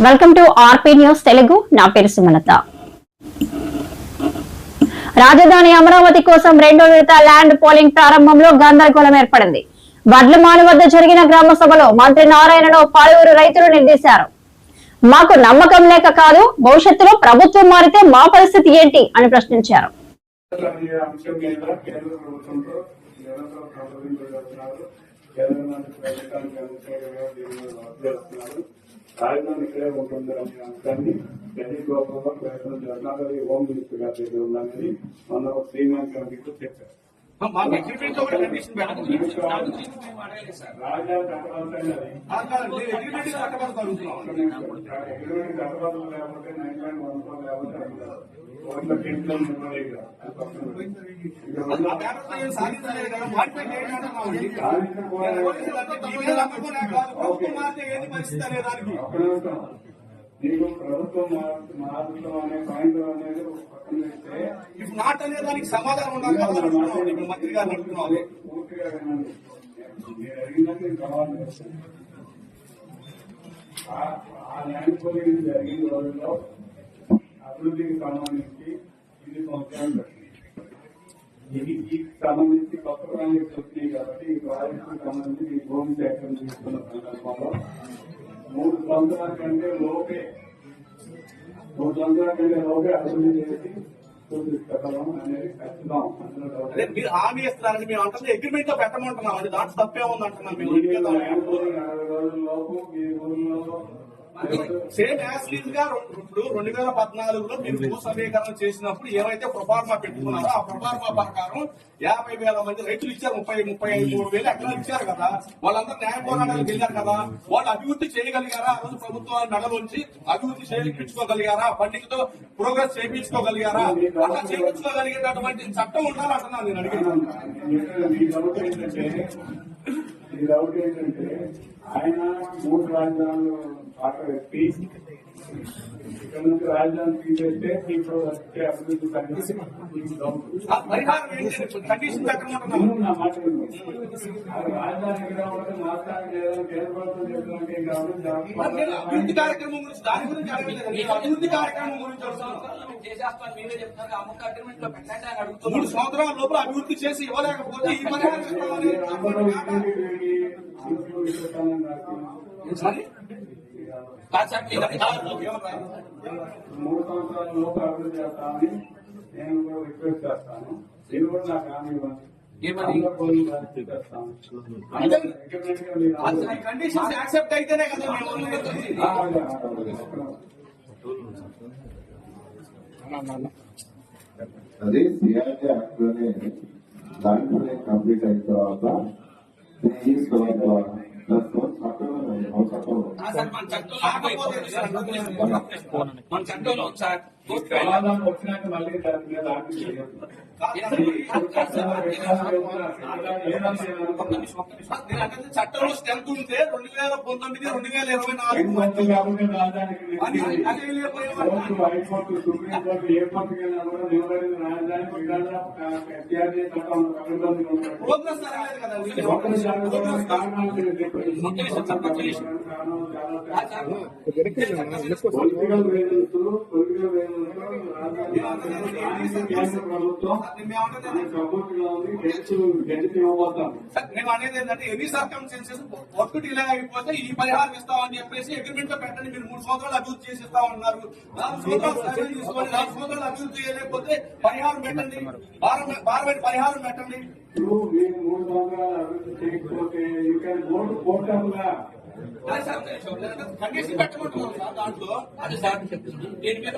Welcome to RP news Telugu. నా పేరు సుమలత. రాజధాని అమరావతి కోసం రెండో విడత ల్యాండ్ పోలింగ్ ప్రారంభంలో గందరగోళం ఏర్పడింది. వడ్లమాను వద్ద జరిగిన గ్రామ సభలో మంత్రి నారాయణను పలువురు రైతులు నిలదీశారు. మాకు నమ్మకం లేక కాదు, భవిష్యత్తులో ప్రభుత్వం మారితే మా పరిస్థితి ఏంటి అని ప్రశ్నించారు. రాజధాని ఇక్కడే ఉంటుంది అనే అంశాన్ని ఢిల్లీ గోపంలో ప్రయత్నం చేస్తున్నారు. హోమ్ మినిస్టర్ గారి దగ్గర ఉందని మొన్న శ్రీనివాస్ గారికి చెప్పారు. రాజధాని కట్టబడలు లేకపోతే నైలాండ్ వంశం లేకపోతే నీకు ప్రభుత్వం మారుతాం అనే పాయింట్ అనేది నాట్ అనే దానికి సమాధానం ఉండాలి. మంత్రి గారు అడుగుతున్నారు. పూర్తిగా వినండి. మీరు అడిగినట్టు సమాధానం చేస్తాను. ఆ ల్యాండ్ పోలింగ్ జరిగిన రోజుల్లో అభివృద్ధికి సంబంధించి ఇది సంవత్సరాలు పెట్టింది. దీనికి సంబంధించి కొత్త ప్రాజెక్ట్స్ వచ్చినాయి కాబట్టి ఈ ప్రాజెక్టుకి సంబంధించి ఈ భూమి సేకరణ తీసుకున్న సందర్భంలో 3 సంవత్సరాల కంటే లోపే అభివృద్ధి చేసి చూపిస్తాం అనేది ఖచ్చితం. మీరు హామీ ఇస్తున్నారని మేము అంటే అగ్రిమెంట్ లో పెట్టమంటున్నాం. అది దాంట్లో తప్పే ఉంది అంటున్నాం. 60 రోజుల్లోపు ఈ ఊళ్ళో సేమ్ యాజ్ గా ఇప్పుడు 2014లో మీరు భూ సమీకరణ చేసినప్పుడు ఏవైతే ప్రొఫార్మా పెట్టుకున్నారో ఆ ప్రొఫార్మా ప్రకారం 50,000 మంది రైతులు ఇచ్చారు. 33,000 ఎకరాలు ఇచ్చారు కదా. వాళ్ళందరూ న్యాయ పోరాటాలకు వెళ్ళారు కదా. వాళ్ళు అభివృద్ధి చేయగలిగారా? ఆ రోజు ప్రభుత్వాన్ని నడలోంచి అభివృద్ధి చేయించుకోగలిగారా? పండితులతో ప్రోగ్రెస్ చేయించుకోగలిగారా? అలా చేయించుకోగలిగేటటువంటి చట్టం ఉండాలంటున్నాను నేను అడిగాను. ఈ డౌట్ ఏంటంటే ఆయన 3 రాజధానులు పాట పెట్టి ఇక్కడ నుంచి రాజధాని తీసేస్తే ఇప్పుడు వచ్చే అభివృద్ధి కండిషన్ నా మాట రాజధాని ఎక్కడ ఉండదు మాట్లాడి లేదని కేంద్ర ప్రభుత్వం చెప్తున్నట్టు అభివృద్ధి కార్యక్రమం గురించి దాని గురించి అభివృద్ధి కార్యక్రమం గురించి 3 సంవత్సరాల లోపల అభివృద్ధి చేసి ఇవ్వలేకపోతే ఈ పరిహారం 3 సంవత్సరాల లోపు అభివృద్ధి చేస్తామని నేను కూడా రిక్వెస్ట్ చేస్తాను. ఇది కూడా నాకు హామీ ఇవ్వండి. కండిషన్స్ యాక్సెప్ట్ అయితేనే కదా. అదే సిఆర్టీ యాక్ట్ లోనే దాంట్లోనే కంప్లీట్ అయిన తర్వాత 3 years తర్వాత ప్లస్ మన చట్టంలో సార్ వచ్చినాక మళ్ళీ చట్టంలో స్ట్రెంత్ ఉంటే 2019, 2024 హైకోర్టు సుప్రీంకోర్టు ఏ కోర్టుకి వెళ్ళినా కూడా నిలబడింది రాజధాని ప్రోగ్రెస్ జరగలేదు కదా. పొలిటికల్ రీజన్స్ కేంద్ర ప్రభుత్వం సపోర్ట్ గా ఉంది. గెలిచి ఇవ్వబోతాం. మేము అనేది ఏంటంటే ఎనీ సర్కమ్స్టెన్సెస్ వర్క్ డిలే అయిపోతే ఈ పరిహారం ఇస్తామని చెప్పేసి అగ్రిమెంట్ లో పెట్టండి. మీరు 3 సంవత్సరాలు అభివృద్ధి చేసి ఇస్తామన్నారు. 4 సంవత్సరాలు తీసుకోండి. 4 సంవత్సరాలు అభివృద్ధి చేయలేకపోతే పరిహారం పెట్టండి. పరిహారం పెట్టండి. మీరు 3 సంవత్సరాలు అభివృద్ధి చేయకపోతే you can go to court. Condition పెట్టమంటున్నాం సార్. దాంట్లో అది సార్ దీని మీద